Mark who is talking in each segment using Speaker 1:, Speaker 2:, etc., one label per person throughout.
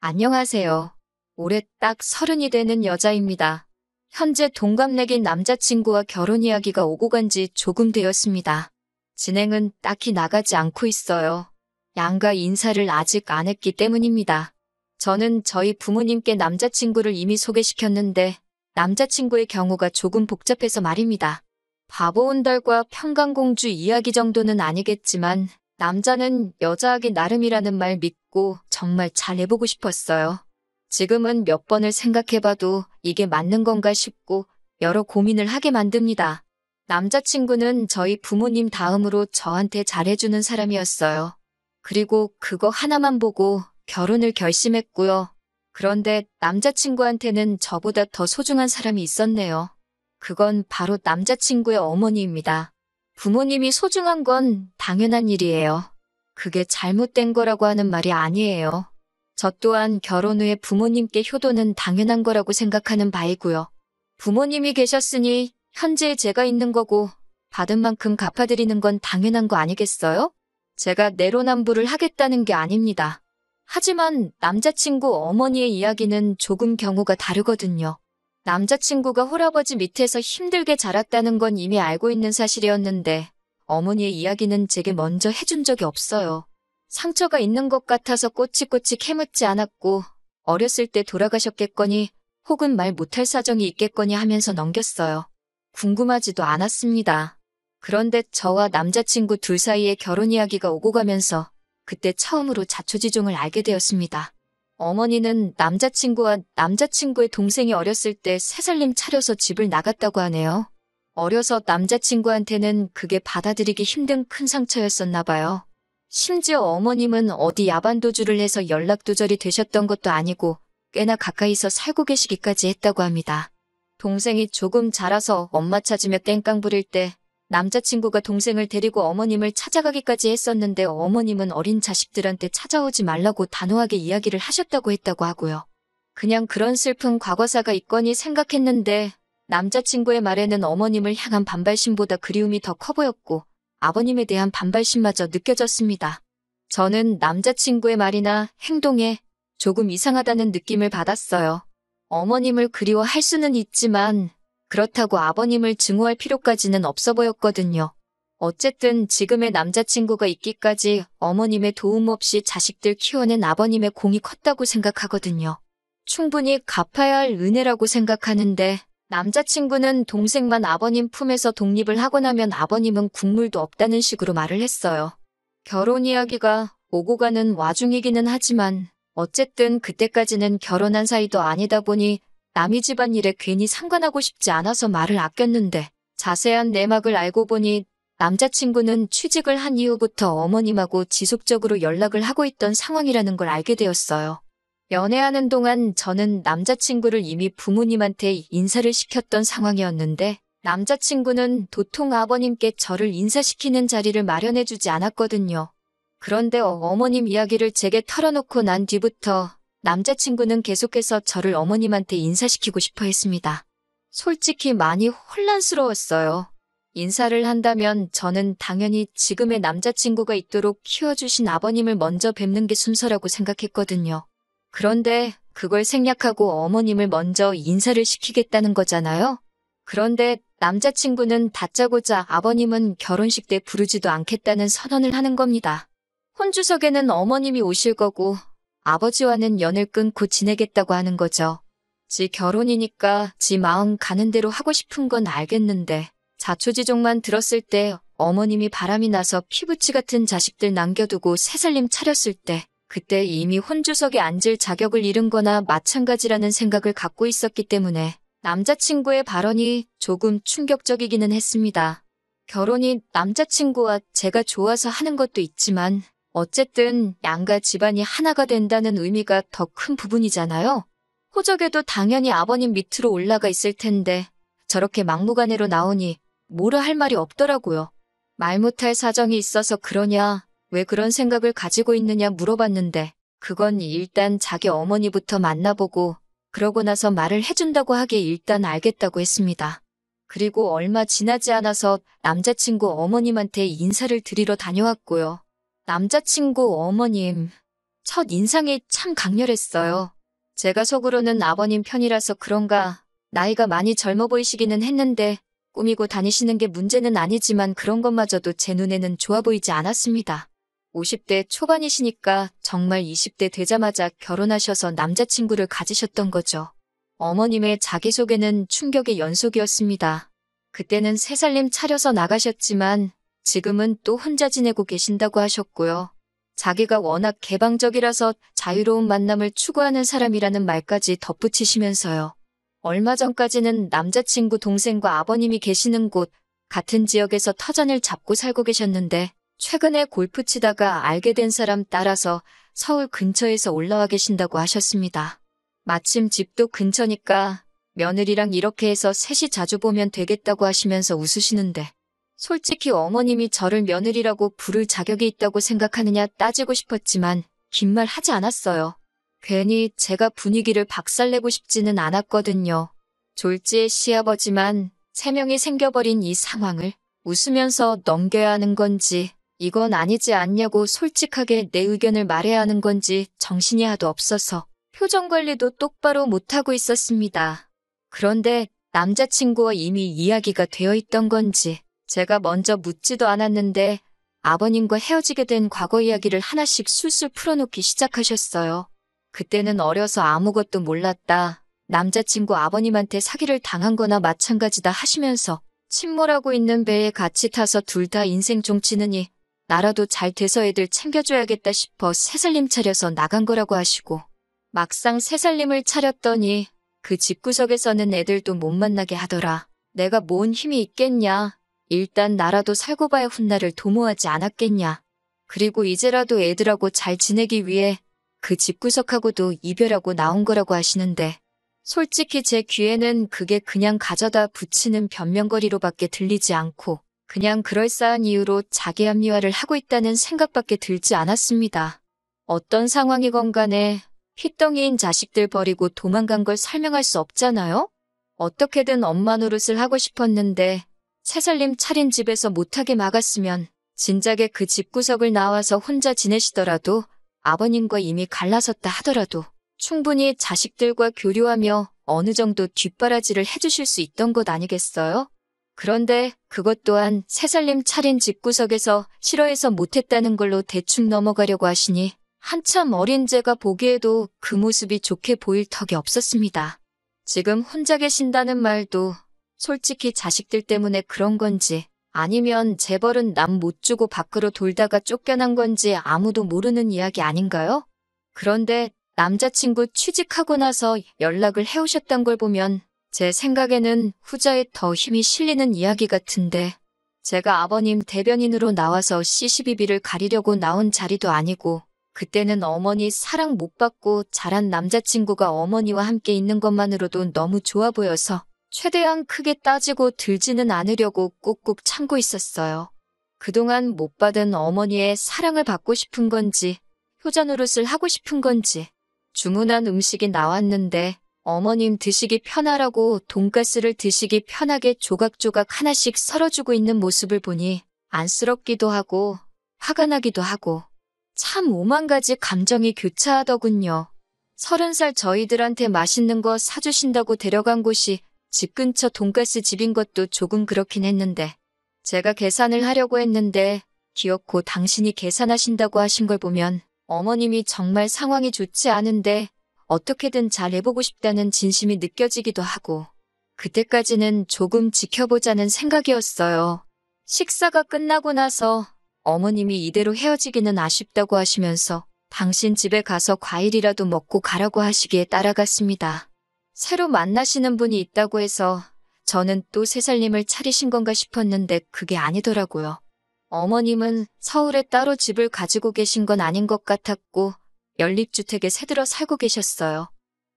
Speaker 1: 안녕하세요. 올해 딱 30이 되는 여자입니다. 현재 동갑내긴 남자친구와 결혼 이야기가 오고 간 지 조금 되었습니다. 진행은 딱히 나가지 않고 있어요. 양가 인사를 아직 안 했기 때문입니다. 저는 저희 부모님께 남자친구를 이미 소개시켰는데 남자친구의 경우가 조금 복잡해서 말입니다. 바보 온달과 평강공주 이야기 정도는 아니겠지만 남자는 여자하기 나름이라는 말 믿고 정말 잘 해보고 싶었어요. 지금은 몇 번을 생각해봐도 이게 맞는 건가 싶고 여러 고민을 하게 만듭니다. 남자친구는 저희 부모님 다음으로 저한테 잘해주는 사람이었어요. 그리고 그거 하나만 보고 결혼을 결심했고요. 그런데 남자친구한테는 저보다 더 소중한 사람이 있었네요. 그건 바로 남자친구의 어머니입니다. 부모님이 소중한 건 당연한 일이에요. 그게 잘못된 거라고 하는 말이 아니에요. 저 또한 결혼 후에 부모님께 효도는 당연한 거라고 생각하는 바이고요. 부모님이 계셨으니 현재의 제가 있는 거고 받은 만큼 갚아드리는 건 당연한 거 아니겠어요? 제가 내로남불을 하겠다는 게 아닙니다. 하지만 남자친구 어머니의 이야기는 조금 경우가 다르거든요. 남자친구가 홀아버지 밑에서 힘들게 자랐다는 건 이미 알고 있는 사실이었는데 어머니의 이야기는 제게 먼저 해준 적이 없어요. 상처가 있는 것 같아서 꼬치꼬치 캐묻지 않았고 어렸을 때 돌아가셨겠거니 혹은 말 못할 사정이 있겠거니 하면서 넘겼어요. 궁금하지도 않았습니다. 그런데 저와 남자친구 둘 사이에 결혼 이야기가 오고 가면서 그때 처음으로 자초지종을 알게 되었습니다. 어머니는 남자친구와 남자친구의 동생이 어렸을 때 새살림 차려서 집을 나갔다고 하네요. 어려서 남자친구한테는 그게 받아들이기 힘든 큰 상처였었나 봐요. 심지어 어머님은 어디 야반도주를 해서 연락두절이 되셨던 것도 아니고 꽤나 가까이서 살고 계시기까지 했다고 합니다. 동생이 조금 자라서 엄마 찾으며 땡깡 부릴 때 남자친구가 동생을 데리고 어머님을 찾아가기까지 했었는데 어머님은 어린 자식들한테 찾아오지 말라고 단호하게 이야기를 하셨다고 했다고 하고요. 그냥 그런 슬픈 과거사가 있거니 생각했는데 남자친구의 말에는 어머님을 향한 반발심보다 그리움이 더 커 보였고 아버님에 대한 반발심마저 느껴졌습니다. 저는 남자친구의 말이나 행동에 조금 이상하다는 느낌을 받았어요. 어머님을 그리워할 수는 있지만 그렇다고 아버님을 증오할 필요까지는 없어 보였거든요. 어쨌든 지금의 남자친구가 있기까지 어머님의 도움 없이 자식들 키워낸 아버님의 공이 컸다고 생각하거든요. 충분히 갚아야 할 은혜라고 생각하는데 남자친구는 동생만 아버님 품에서 독립을 하고 나면 아버님은 국물도 없다는 식으로 말을 했어요. 결혼 이야기가 오고 가는 와중이기는 하지만 어쨌든 그때까지는 결혼한 사이도 아니다 보니 남의 집안일에 괜히 상관하고 싶지 않아서 말을 아꼈는데 자세한 내막을 알고 보니 남자친구는 취직을 한 이후부터 어머님하고 지속적으로 연락을 하고 있던 상황이라는 걸 알게 되었어요. 연애하는 동안 저는 남자친구를 이미 부모님한테 인사를 시켰던 상황이었는데 남자친구는 도통 아버님께 저를 인사시키는 자리를 마련해주지 않았거든요. 그런데 어머님 이야기를 제게 털어놓고 난 뒤부터 남자친구는 계속해서 저를 어머님한테 인사시키고 싶어 했습니다. 솔직히 많이 혼란스러웠어요. 인사를 한다면 저는 당연히 지금의 남자친구가 있도록 키워주신 아버님을 먼저 뵙는 게 순서라고 생각했거든요. 그런데 그걸 생략하고 어머님을 먼저 인사를 시키겠다는 거잖아요. 그런데 남자친구는 다짜고짜 아버님은 결혼식 때 부르지도 않겠다는 선언을 하는 겁니다. 혼주석에는 어머님이 오실 거고 아버지와는 연을 끊고 지내겠다고 하는 거죠. 지 결혼이니까 지 마음 가는 대로 하고 싶은 건 알겠는데 자초지종만 들었을 때 어머님이 바람이 나서 피부치 같은 자식들 남겨두고 새살림 차렸을 때 그때 이미 혼주석에 앉을 자격을 잃은 거나 마찬가지라는 생각을 갖고 있었기 때문에 남자친구의 발언이 조금 충격적이기는 했습니다. 결혼이 남자친구와 제가 좋아서 하는 것도 있지만 어쨌든 양가 집안이 하나가 된다는 의미가 더 큰 부분이잖아요. 호적에도 당연히 아버님 밑으로 올라가 있을 텐데 저렇게 막무가내로 나오니 뭐라 할 말이 없더라고요. 말 못할 사정이 있어서 그러냐, 왜 그런 생각을 가지고 있느냐 물어봤는데 그건 일단 자기 어머니부터 만나보고 그러고 나서 말을 해준다고 하기에 일단 알겠다고 했습니다. 그리고 얼마 지나지 않아서 남자친구 어머님한테 인사를 드리러 다녀왔고요. 남자친구 어머님, 첫 인상이 참 강렬했어요. 제가 속으로는 아버님 편이라서 그런가 나이가 많이 젊어 보이시기는 했는데 꾸미고 다니시는 게 문제는 아니지만 그런 것마저도 제 눈에는 좋아 보이지 않았습니다. 50대 초반이시니까 정말 20대 되자마자 결혼하셔서 남자친구를 가지셨던 거죠. 어머님의 자기소개는 충격의 연속이었습니다. 그때는 3살님 차려서 나가셨지만 지금은 또 혼자 지내고 계신다고 하셨고요. 자기가 워낙 개방적이라서 자유로운 만남을 추구하는 사람이라는 말까지 덧붙이시면서요. 얼마 전까지는 남자친구 동생과 아버님이 계시는 곳, 같은 지역에서 터전을 잡고 살고 계셨는데 최근에 골프 치다가 알게 된 사람 따라서 서울 근처에서 올라와 계신다고 하셨습니다. 마침 집도 근처니까 며느리랑 이렇게 해서 셋이 자주 보면 되겠다고 하시면서 웃으시는데 솔직히 어머님이 저를 며느리라고 부를 자격이 있다고 생각하느냐 따지고 싶었지만 긴 말 하지 않았어요. 괜히 제가 분위기를 박살내고 싶지는 않았거든요. 졸지의 시아버지만 3명이 생겨버린 이 상황을 웃으면서 넘겨야 하는 건지 이건 아니지 않냐고 솔직하게 내 의견을 말해야 하는 건지 정신이 하도 없어서 표정 관리도 똑바로 못하고 있었습니다. 그런데 남자친구와 이미 이야기가 되어 있던 건지 제가 먼저 묻지도 않았는데 아버님과 헤어지게 된 과거 이야기를 하나씩 술술 풀어놓기 시작하셨어요. 그때는 어려서 아무것도 몰랐다. 남자친구 아버님한테 사기를 당한 거나 마찬가지다 하시면서 침몰하고 있는 배에 같이 타서 둘 다 인생 종치느니 나라도 잘 돼서 애들 챙겨줘야겠다 싶어 3살님 차려서 나간 거라고 하시고 막상 3살님을 차렸더니 그 집구석에서는 애들도 못 만나게 하더라. 내가 뭔 힘이 있겠냐. 일단 나라도 살고 봐야 훗날을 도모하지 않았겠냐. 그리고 이제라도 애들하고 잘 지내기 위해 그 집구석하고도 이별하고 나온 거라고 하시는데 솔직히 제 귀에는 그게 그냥 가져다 붙이는 변명거리로밖에 들리지 않고 그냥 그럴싸한 이유로 자기 합리화를 하고 있다는 생각밖에 들지 않았습니다. 어떤 상황이건 간에 핏덩이인 자식들 버리고 도망간 걸 설명할 수 없잖아요? 어떻게든 엄마 노릇을 하고 싶었는데 3살님 차린 집에서 못하게 막았으면 진작에 그 집구석을 나와서 혼자 지내시더라도 아버님과 이미 갈라섰다 하더라도 충분히 자식들과 교류하며 어느 정도 뒷바라지를 해주실 수 있던 것 아니겠어요? 그런데 그것 또한 3살님 차린 집구석에서 싫어해서 못했다는 걸로 대충 넘어가려고 하시니 한참 어린 제가 보기에도 그 모습이 좋게 보일 턱이 없었습니다. 지금 혼자 계신다는 말도 솔직히 자식들 때문에 그런 건지 아니면 재벌은 남 못 주고 밖으로 돌다가 쫓겨난 건지 아무도 모르는 이야기 아닌가요? 그런데 남자친구 취직하고 나서 연락을 해오셨던 걸 보면 제 생각에는 후자에 더 힘이 실리는 이야기 같은데 제가 아버님 대변인으로 나와서 시시비비를 가리려고 나온 자리도 아니고 그때는 어머니 사랑 못 받고 자란 남자친구가 어머니와 함께 있는 것만으로도 너무 좋아 보여서 최대한 크게 따지고 들지는 않으려고 꾹꾹 참고 있었어요. 그동안 못 받은 어머니의 사랑을 받고 싶은 건지 효자 노릇을 하고 싶은 건지 주문한 음식이 나왔는데 어머님 드시기 편하라고 돈가스를 드시기 편하게 조각조각 하나씩 썰어주고 있는 모습을 보니 안쓰럽기도 하고 화가 나기도 하고 참 오만 가지 감정이 교차하더군요. 30살 저희들한테 맛있는 거 사주신다고 데려간 곳이 집 근처 돈가스 집인 것도 조금 그렇긴 했는데 제가 계산을 하려고 했는데 기어코 당신이 계산하신다고 하신 걸 보면 어머님이 정말 상황이 좋지 않은데 어떻게든 잘 해보고 싶다는 진심이 느껴지기도 하고 그때까지는 조금 지켜보자는 생각이었어요. 식사가 끝나고 나서 어머님이 이대로 헤어지기는 아쉽다고 하시면서 당신 집에 가서 과일이라도 먹고 가라고 하시기에 따라갔습니다. 새로 만나시는 분이 있다고 해서 저는 또 3살님을 차리신 건가 싶었는데 그게 아니더라고요. 어머님은 서울에 따로 집을 가지고 계신 건 아닌 것 같았고 연립주택에 새들어 살고 계셨어요.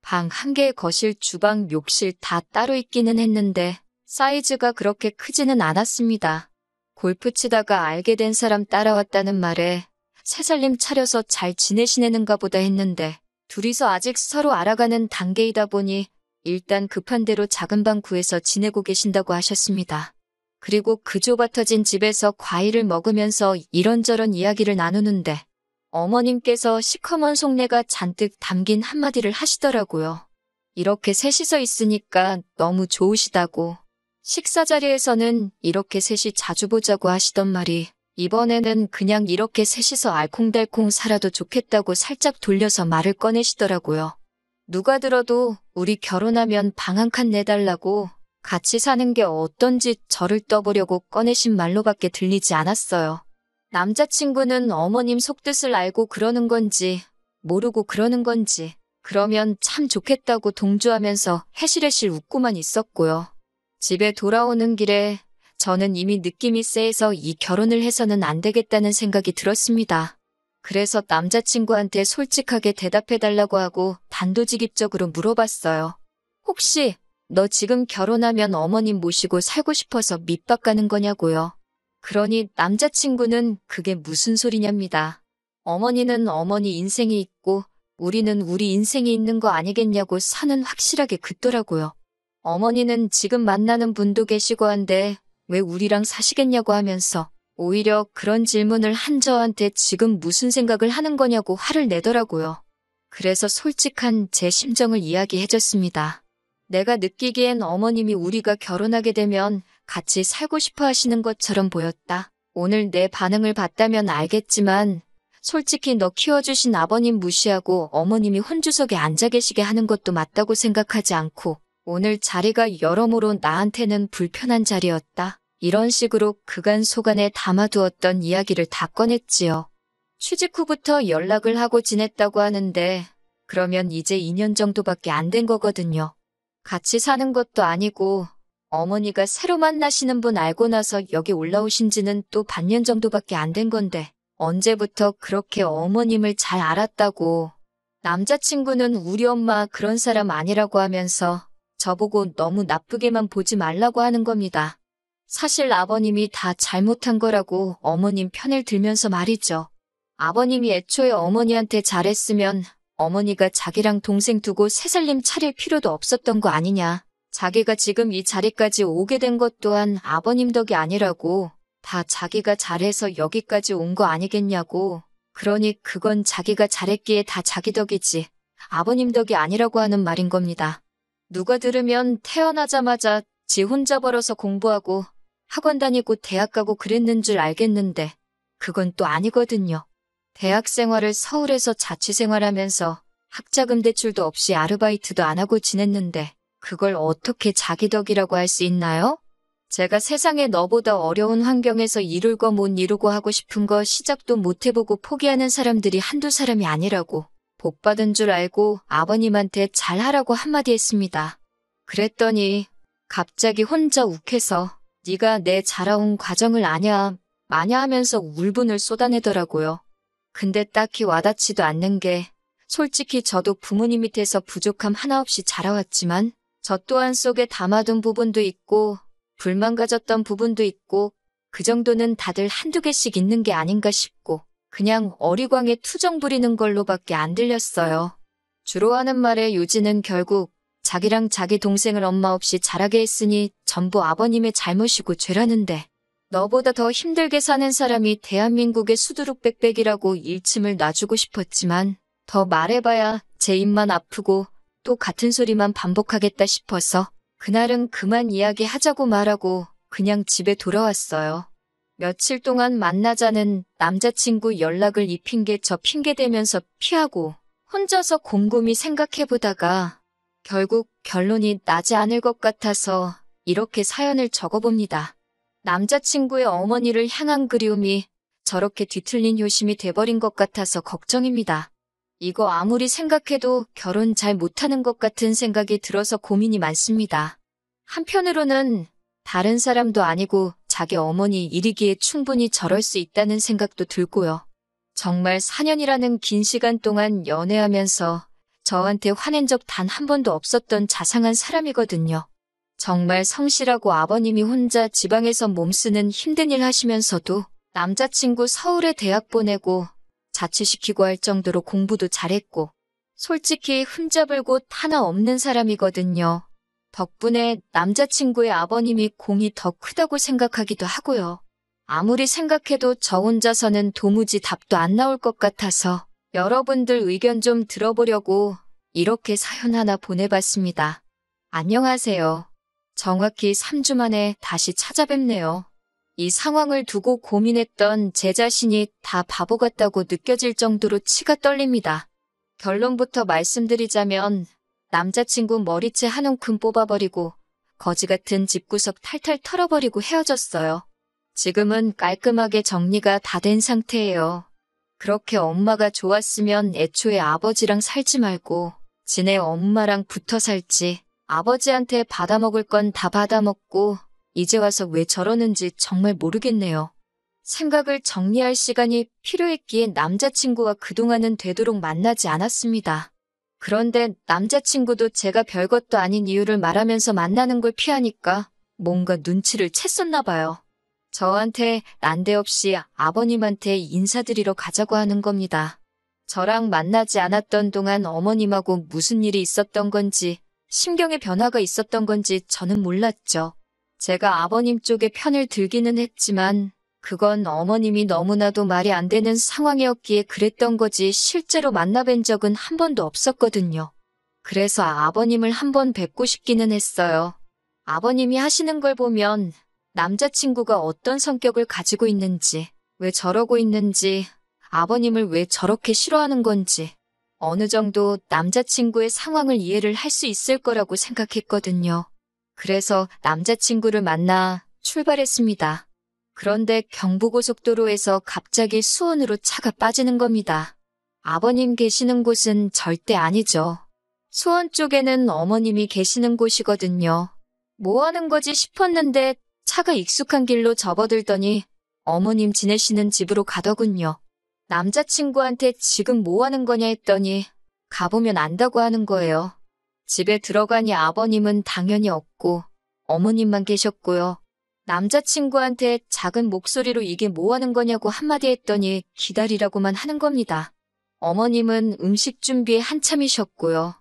Speaker 1: 방 1개에 거실, 주방, 욕실 다 따로 있기는 했는데 사이즈가 그렇게 크지는 않았습니다. 골프 치다가 알게 된 사람 따라왔다는 말에 3살님 차려서 잘 지내시는가 보다 했는데 둘이서 아직 서로 알아가는 단계이다 보니 일단 급한 대로 작은 방 구해서 지내고 계신다고 하셨습니다. 그리고 그 좁아 터진 집에서 과일을 먹으면서 이런저런 이야기를 나누는데 어머님께서 시커먼 속내가 잔뜩 담긴 한마디를 하시더라고요. 이렇게 셋이서 있으니까 너무 좋으시다고. 식사 자리에서는 이렇게 셋이 자주 보자고 하시던 말이 이번에는 그냥 이렇게 셋이서 알콩달콩 살아도 좋겠다고 살짝 돌려서 말을 꺼내시더라고요. 누가 들어도 우리 결혼하면 방 한 칸 내달라고 같이 사는 게 어떤지 저를 떠보려고 꺼내신 말로밖에 들리지 않았어요. 남자친구는 어머님 속뜻을 알고 그러는 건지 모르고 그러는 건지 그러면 참 좋겠다고 동조하면서 해실해실 웃고만 있었고요. 집에 돌아오는 길에 저는 이미 느낌이 쎄해서 이 결혼을 해서는 안 되겠다는 생각이 들었습니다. 그래서 남자친구한테 솔직하게 대답해달라고 하고 단도직입적으로 물어봤어요. 혹시 너 지금 결혼하면 어머님 모시고 살고 싶어서 밑밥 가는 거냐고요. 그러니 남자친구는 그게 무슨 소리냐입니다. 어머니는 어머니 인생이 있고 우리는 우리 인생이 있는 거 아니겠냐고 선은 확실하게 긋더라고요. 어머니는 지금 만나는 분도 계시고 한데 왜 우리랑 사시겠냐고 하면서 오히려 그런 질문을 한 저한테 지금 무슨 생각을 하는 거냐고 화를 내더라고요. 그래서 솔직한 제 심정을 이야기해줬습니다. 내가 느끼기엔 어머님이 우리가 결혼하게 되면 같이 살고 싶어 하시는 것처럼 보였다. 오늘 내 반응을 봤다면 알겠지만 솔직히 너 키워주신 아버님 무시하고 어머님이 혼주석에 앉아 계시게 하는 것도 맞다고 생각하지 않고 오늘 자리가 여러모로 나한테는 불편한 자리였다. 이런 식으로 그간 속안에 담아두었던 이야기를 다 꺼냈지요. 취직 후부터 연락을 하고 지냈다고 하는데 그러면 이제 2년 정도밖에 안 된 거거든요. 같이 사는 것도 아니고 어머니가 새로 만나시는 분 알고 나서 여기 올라오신 지는 또 반년 정도밖에 안 된 건데 언제부터 그렇게 어머님을 잘 알았다고. 남자친구는 우리 엄마 그런 사람 아니라고 하면서 저보고 너무 나쁘게만 보지 말라고 하는 겁니다. 사실 아버님이 다 잘못한 거라고 어머님 편을 들면서 말이죠. 아버님이 애초에 어머니한테 잘했으면 어머니가 자기랑 동생 두고 새살림 차릴 필요도 없었던 거 아니냐. 자기가 지금 이 자리까지 오게 된 것 또한 아버님 덕이 아니라고. 다 자기가 잘해서 여기까지 온 거 아니겠냐고. 그러니 그건 자기가 잘했기에 다 자기 덕이지 아버님 덕이 아니라고 하는 말인 겁니다. 누가 들으면 태어나자마자 지 혼자 벌어서 공부하고 학원 다니고 대학 가고 그랬는 줄 알겠는데 그건 또 아니거든요. 대학 생활을 서울에서 자취생활하면서 학자금 대출도 없이 아르바이트도 안 하고 지냈는데 그걸 어떻게 자기 덕이라고 할 수 있나요? 제가 세상에 너보다 어려운 환경에서 이룰 거 못 이루고 하고 싶은 거 시작도 못 해보고 포기하는 사람들이 한두 사람이 아니라고 복 받은 줄 알고 아버님한테 잘하라고 한마디 했습니다. 그랬더니 갑자기 혼자 욱해서 네가 내 자라온 과정을 아냐 마냐 하면서 울분을 쏟아내더라고요. 근데 딱히 와닿지도 않는 게 솔직히 저도 부모님 밑에서 부족함 하나 없이 자라왔지만 저 또한 속에 담아둔 부분도 있고 불만 가졌던 부분도 있고 그 정도는 다들 한두 개씩 있는 게 아닌가 싶고 그냥 어리광에 투정 부리는 걸로밖에 안 들렸어요. 주로 하는 말에 요지는 결국 자기랑 자기 동생을 엄마 없이 자라게 했으니 전부 아버님의 잘못이고 죄라는데 너보다 더 힘들게 사는 사람이 대한민국의 수두룩백백이라고 일침을 놔주고 싶었지만 더 말해봐야 제 입만 아프고 또 같은 소리만 반복하겠다 싶어서 그날은 그만 이야기하자고 말하고 그냥 집에 돌아왔어요. 며칠 동안 만나자는 남자친구 연락을 이 핑계 저 핑계 대면서 피하고 혼자서 곰곰이 생각해보다가 결국 결론이 나지 않을 것 같아서 이렇게 사연을 적어봅니다. 남자친구의 어머니를 향한 그리움이 저렇게 뒤틀린 효심이 돼버린 것 같아서 걱정입니다. 이거 아무리 생각해도 결혼 잘 못하는 것 같은 생각이 들어서 고민이 많습니다. 한편으로는 다른 사람도 아니고 자기 어머니 일이기에 충분히 저럴 수 있다는 생각도 들고요. 정말 4년이라는 긴 시간 동안 연애하면서 저한테 화낸 적 단 한 번도 없었던 자상한 사람이거든요. 정말 성실하고 아버님이 혼자 지방에서 몸쓰는 힘든 일 하시면서도 남자친구 서울에 대학 보내고 자취시키고 할 정도로 공부도 잘했고 솔직히 흠잡을 곳 하나 없는 사람이거든요. 덕분에 남자친구의 아버님이 공이 더 크다고 생각하기도 하고요. 아무리 생각해도 저 혼자서는 도무지 답도 안 나올 것 같아서 여러분들 의견 좀 들어보려고 이렇게 사연 하나 보내봤습니다. 안녕하세요. 정확히 3주 만에 다시 찾아뵙네요. 이 상황을 두고 고민했던 제 자신이 다 바보 같다고 느껴질 정도로 치가 떨립니다. 결론부터 말씀드리자면 남자친구 머리채 한 움큼 뽑아버리고 거지 같은 집구석 탈탈 털어버리고 헤어졌어요. 지금은 깔끔하게 정리가 다 된 상태예요. 그렇게 엄마가 좋았으면 애초에 아버지랑 살지 말고 지네 엄마랑 붙어 살지. 아버지한테 받아먹을 건 다 받아먹고 이제 와서 왜 저러는지 정말 모르겠네요. 생각을 정리할 시간이 필요했기에 남자친구와 그동안은 되도록 만나지 않았습니다. 그런데 남자친구도 제가 별것도 아닌 이유를 말하면서 만나는 걸 피하니까 뭔가 눈치를 챘었나 봐요. 저한테 난데없이 아버님한테 인사드리러 가자고 하는 겁니다. 저랑 만나지 않았던 동안 어머님하고 무슨 일이 있었던 건지 심경의 변화가 있었던 건지 저는 몰랐죠. 제가 아버님 쪽에 편을 들기는 했지만 그건 어머님이 너무나도 말이 안 되는 상황이었기에 그랬던 거지 실제로 만나뵌 적은 한 번도 없었거든요. 그래서 아버님을 한번 뵙고 싶기는 했어요. 아버님이 하시는 걸 보면 남자친구가 어떤 성격을 가지고 있는지, 왜 저러고 있는지, 아버님을 왜 저렇게 싫어하는 건지 어느 정도 남자친구의 상황을 이해를 할 수 있을 거라고 생각했거든요. 그래서 남자친구를 만나 출발했습니다. 그런데 경부고속도로에서 갑자기 수원으로 차가 빠지는 겁니다. 아버님 계시는 곳은 절대 아니죠. 수원 쪽에는 어머님이 계시는 곳이거든요. 뭐 하는 거지 싶었는데 차가 익숙한 길로 접어들더니 어머님 지내시는 집으로 가더군요. 남자친구한테 지금 뭐 하는 거냐 했더니 가보면 안다고 하는 거예요. 집에 들어가니 아버님은 당연히 없고 어머님만 계셨고요. 남자친구한테 작은 목소리로 이게 뭐 하는 거냐고 한마디 했더니 기다리라고만 하는 겁니다. 어머님은 음식 준비에 한참이셨고요.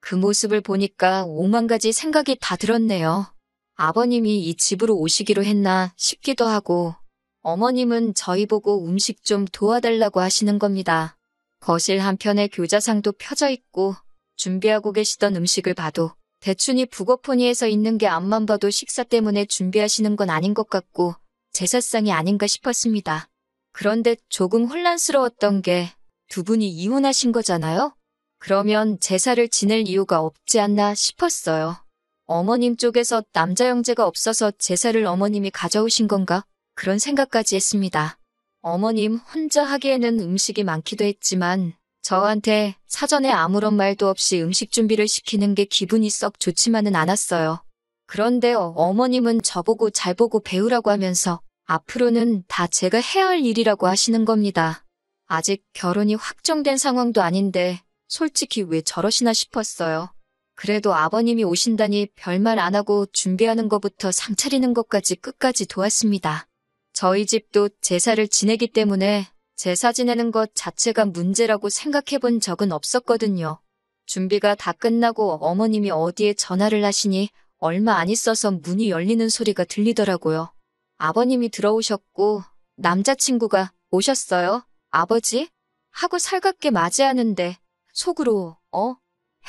Speaker 1: 그 모습을 보니까 오만 가지 생각이 다 들었네요. 아버님이 이 집으로 오시기로 했나 싶기도 하고 어머님은 저희 보고 음식 좀 도와달라고 하시는 겁니다. 거실 한편에 교자상도 펴져 있고 준비하고 계시던 음식을 봐도 대충이 북어포니에서 있는 게 앞만 봐도 식사 때문에 준비하시는 건 아닌 것 같고 제사상이 아닌가 싶었습니다. 그런데 조금 혼란스러웠던 게 두 분이 이혼하신 거잖아요? 그러면 제사를 지낼 이유가 없지 않나 싶었어요. 어머님 쪽에서 남자 형제가 없어서 제사를 어머님이 가져오신 건가? 그런 생각까지 했습니다. 어머님 혼자 하기에는 음식이 많기도 했지만 저한테 사전에 아무런 말도 없이 음식 준비를 시키는 게 기분이 썩 좋지만은 않았어요. 그런데 어머님은 저보고 잘 보고 배우라고 하면서 앞으로는 다 제가 해야 할 일이라고 하시는 겁니다. 아직 결혼이 확정된 상황도 아닌데 솔직히 왜 저러시나 싶었어요. 그래도 아버님이 오신다니 별말 안 하고 준비하는 것부터 상 차리는 것까지 끝까지 도왔습니다. 저희 집도 제사를 지내기 때문에 제사 지내는 것 자체가 문제라고 생각해 본 적은 없었거든요. 준비가 다 끝나고 어머님이 어디에 전화를 하시니 얼마 안 있어서 문이 열리는 소리가 들리더라고요. 아버님이 들어오셨고 남자친구가 오셨어요? 아버지? 하고 살갑게 맞이하는데 속으로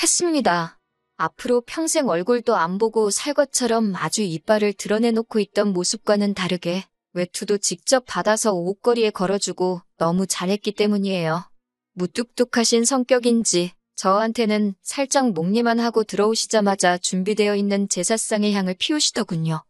Speaker 1: 했습니다. 앞으로 평생 얼굴도 안 보고 살 것처럼 아주 이빨을 드러내놓고 있던 모습과는 다르게 외투도 직접 받아서 옷걸이에 걸어주고 너무 잘했기 때문이에요. 무뚝뚝하신 성격인지 저한테는 살짝 목리만 하고 들어오시자마자 준비되어 있는 제사상의 향을 피우시더군요.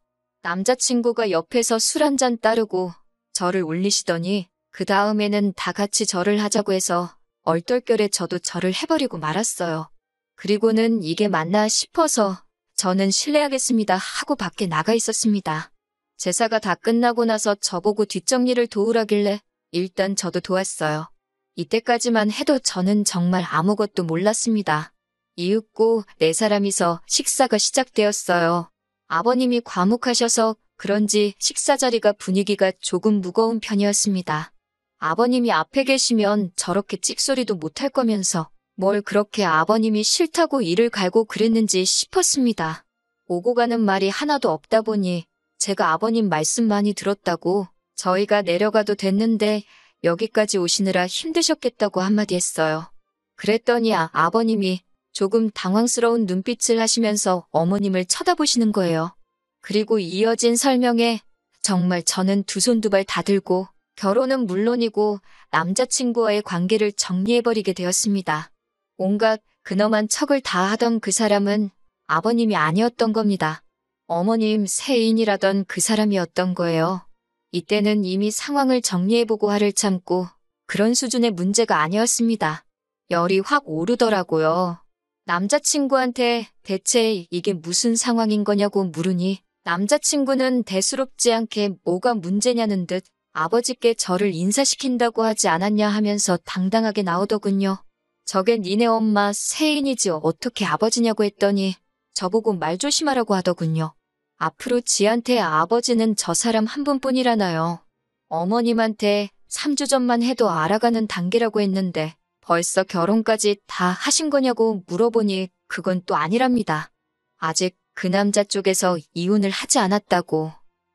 Speaker 1: 남자친구가 옆에서 술 한 잔 따르고 저를 올리시더니 그 다음에는 다 같이 절을 하자고 해서 얼떨결에 저도 절을 해버리고 말았어요. 그리고는 이게 맞나 싶어서 저는 실례하겠습니다 하고 밖에 나가 있었습니다. 제사가 다 끝나고 나서 저보고 뒷정리를 도우라길래 일단 저도 도왔어요. 이때까지만 해도 저는 정말 아무것도 몰랐습니다. 이윽고 네 사람이서 식사가 시작되었어요. 아버님이 과묵하셔서 그런지 식사 자리가 분위기가 조금 무거운 편이었습니다. 아버님이 앞에 계시면 저렇게 찍소리도 못할 거면서 뭘 그렇게 아버님이 싫다고 이를 갈고 그랬는지 싶었습니다. 오고 가는 말이 하나도 없다 보니 제가 아버님 말씀 많이 들었다고 저희가 내려가도 됐는데 여기까지 오시느라 힘드셨겠다고 한마디 했어요. 그랬더니 아버님이 조금 당황스러운 눈빛을 하시면서 어머님을 쳐다보시는 거예요. 그리고 이어진 설명에 정말 저는 두 손 두 발 다 들고 결혼은 물론이고 남자친구와의 관계를 정리해버리게 되었습니다. 온갖 근엄한 척을 다 하던 그 사람은 아버님이 아니었던 겁니다. 어머님 세인이라던 그 사람이었던 거예요. 이때는 이미 상황을 정리해보고 화를 참고 그런 수준의 문제가 아니었습니다. 열이 확 오르더라고요. 남자친구한테 대체 이게 무슨 상황인 거냐고 물으니 남자친구는 대수롭지 않게 뭐가 문제냐는 듯 아버지께 저를 인사시킨다고 하지 않았냐 하면서 당당하게 나오더군요. 저게 니네 엄마 세인이지 어떻게 아버지냐고 했더니 저보고 말 조심하라고 하더군요. 앞으로 지한테 아버지는 저 사람 한 분뿐이라나요. 어머님한테 3주 전만 해도 알아가는 단계라고 했는데 벌써 결혼까지 다 하신 거냐고 물어보니 그건 또 아니랍니다. 아직 그 남자 쪽에서 이혼을 하지 않았다고.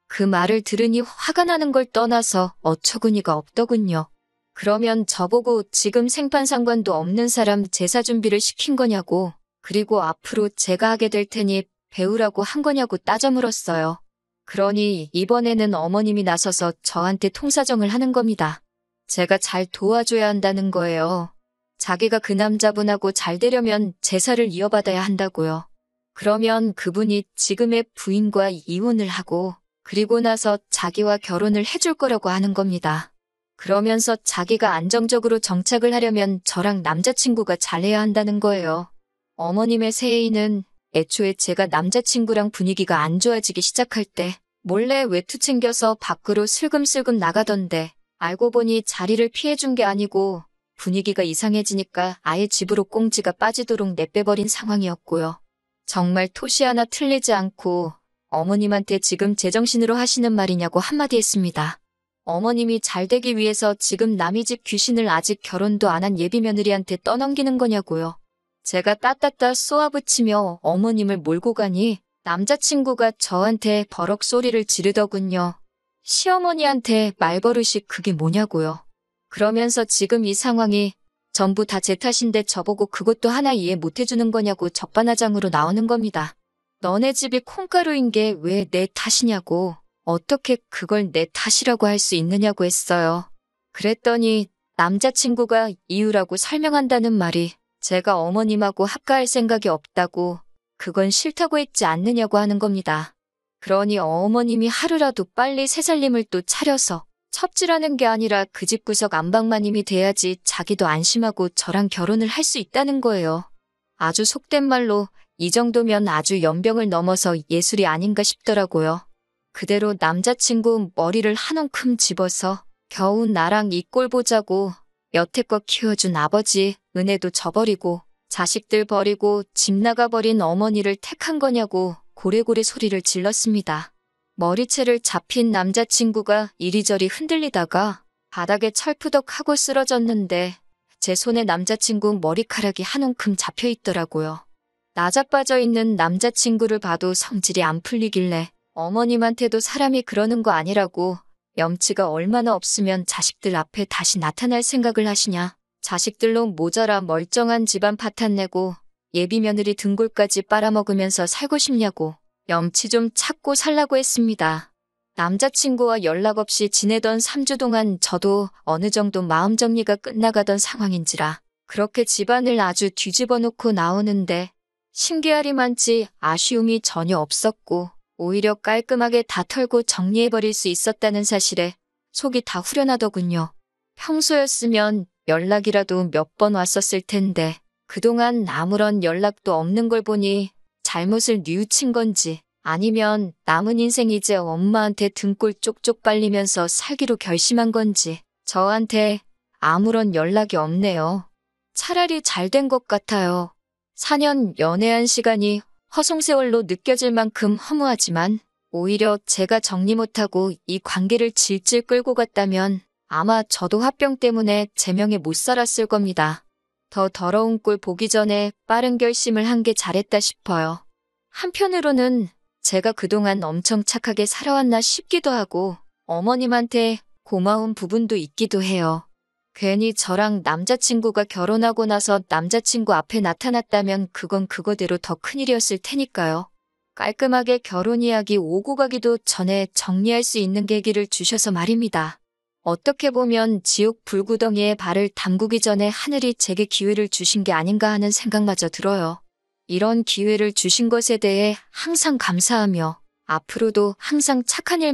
Speaker 1: 그 말을 들으니 화가 나는 걸 떠나서 어처구니가 없더군요. 그러면 저보고 지금 생판상관도 없는 사람 제사 준비를 시킨 거냐고, 그리고 앞으로 제가 하게 될 테니 배우라고 한 거냐고 따져 물었어요. 그러니 이번에는 어머님이 나서서 저한테 통사정을 하는 겁니다. 제가 잘 도와줘야 한다는 거예요. 자기가 그 남자분하고 잘 되려면 제사를 이어받아야 한다고요. 그러면 그분이 지금의 부인과 이혼을 하고 그리고 나서 자기와 결혼을 해줄 거라고 하는 겁니다. 그러면서 자기가 안정적으로 정착을 하려면 저랑 남자친구가 잘해야 한다는 거예요. 어머님의 세인은 애초에 제가 남자친구랑 분위기가 안 좋아지기 시작할 때 몰래 외투 챙겨서 밖으로 슬금슬금 나가던데 알고 보니 자리를 피해준 게 아니고 분위기가 이상해지니까 아예 집으로 꽁지가 빠지도록 내빼버린 상황이었고요. 정말 토시 하나 틀리지 않고 어머님한테 지금 제정신으로 하시는 말이냐고 한마디 했습니다. 어머님이 잘 되기 위해서 지금 남의 집 귀신을 아직 결혼도 안 한 예비 며느리한테 떠넘기는 거냐고요. 제가 따따따 쏘아붙이며 어머님을 몰고 가니 남자친구가 저한테 버럭 소리를 지르더군요. 시어머니한테 말버릇이 그게 뭐냐고요. 그러면서 지금 이 상황이 전부 다 제 탓인데 저보고 그것도 하나 이해 못해주는 거냐고 적반하장으로 나오는 겁니다. 너네 집이 콩가루인 게 왜 내 탓이냐고, 어떻게 그걸 내 탓이라고 할 수 있느냐고 했어요. 그랬더니 남자친구가 이유라고 설명한다는 말이 제가 어머님하고 합가할 생각이 없다고, 그건 싫다고 했지 않느냐고 하는 겁니다. 그러니 어머님이 하루라도 빨리 새살림을 또 차려서 첩질하는 게 아니라 그 집 구석 안방마님이 돼야지 자기도 안심하고 저랑 결혼을 할 수 있다는 거예요. 아주 속된 말로 이 정도면 아주 연병을 넘어서 예술이 아닌가 싶더라고요. 그대로 남자친구 머리를 한 움큼 집어서 겨우 나랑 이 꼴 보자고 여태껏 키워준 아버지 은혜도 저버리고 자식들 버리고 집 나가버린 어머니를 택한 거냐고 고래고래 소리를 질렀습니다. 머리채를 잡힌 남자친구가 이리저리 흔들리다가 바닥에 철푸덕하고 쓰러졌는데 제 손에 남자친구 머리카락이 한 움큼 잡혀있더라고요. 나자빠져 있는 남자친구를 봐도 성질이 안 풀리길래 어머님한테도 사람이 그러는 거 아니라고, 염치가 얼마나 없으면 자식들 앞에 다시 나타날 생각을 하시냐. 자식들로 모자라 멀쩡한 집안 파탄내고 예비 며느리 등골까지 빨아먹으면서 살고 싶냐고 염치 좀 찾고 살라고 했습니다. 남자친구와 연락 없이 지내던 3주 동안 저도 어느 정도 마음 정리가 끝나가던 상황인지라 그렇게 집안을 아주 뒤집어 놓고 나오는데 신기하리만치 아쉬움이 전혀 없었고 오히려 깔끔하게 다 털고 정리해버릴 수 있었다는 사실에 속이 다 후련하더군요. 평소였으면 연락이라도 몇 번 왔었을 텐데 그동안 아무런 연락도 없는 걸 보니 잘못을 뉘우친 건지 아니면 남은 인생 이제 엄마한테 등골 쪽쪽 빨리면서 살기로 결심한 건지 저한테 아무런 연락이 없네요. 차라리 잘 된 것 같아요. 4년 연애한 시간이 허송세월로 느껴질 만큼 허무하지만 오히려 제가 정리 못하고 이 관계를 질질 끌고 갔다면 아마 저도 화병 때문에 제명에 못 살았을 겁니다. 더 더러운 꼴 보기 전에 빠른 결심을 한 게 잘했다 싶어요. 한편으로는 제가 그동안 엄청 착하게 살아왔나 싶기도 하고 어머님한테 고마운 부분도 있기도 해요. 괜히 저랑 남자친구가 결혼하고 나서 남자친구 앞에 나타났다면 그건 그거대로 더 큰일이었을 테니까요. 깔끔하게 결혼 이야기 오고 가기도 전에 정리할 수 있는 계기를 주셔서 말입니다. 어떻게 보면 지옥 불구덩이에 발을 담그기 전에 하늘이 제게 기회를 주신 게 아닌가 하는 생각마저 들어요. 이런 기회를 주신 것에 대해 항상 감사하며 앞으로도 항상 착한 일